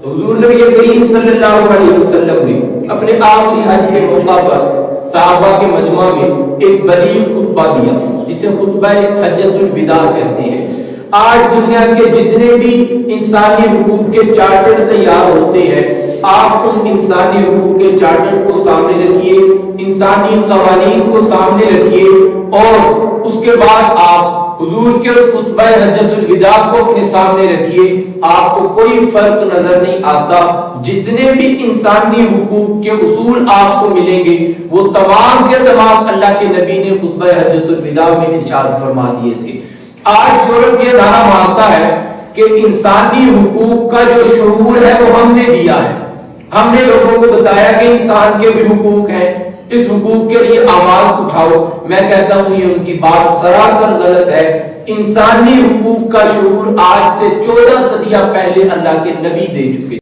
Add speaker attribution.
Speaker 1: حضور نبی کریم صلی اللہ علیہ وسلم نے اپنے آخری حج کے موقع پر صحابہ کے مجمع میں ایک بلیغ خطبہ دیا جسے خطبہ حجۃ الوداع کہتے ہیں۔ آج دنیا کے جتنے بھی انسانی حقوق کے چارٹر تیار ہوتے ہیں، آپ ان انسانی حقوق کے چارٹر کو سامنے رکھیے، انسانی قوانین کو سامنے رکھیے، اور اس کے بعد آپ حضور کے خطبہ حجۃ الوداع کو اپنے سامنے رکھیے، آپ کو کوئی فرق نظر نہیں آتا۔ جتنے بھی انسانی حقوق کے اصول آپ کو ملیں گے وہ تمام کے تمام اللہ کے نبی نے خطبہ حجۃ الوداع میں ارشاد فرما دیے تھے۔ آج یورپ یہ دعویٰ مانتا ہے کہ انسانی حقوق کا جو شعور ہے وہ ہم نے دیا ہے، ہم نے لوگوں کو بتایا کہ انسان کے بھی حقوق ہیں، اس حقوق کے لیے آواز اٹھاؤ۔ میں کہتا ہوں یہ ان کی بات سراسر غلط ہے۔ انسانی حقوق کا شعور آج سے 14 صدیاں پہلے اللہ کے نبی دے چکے۔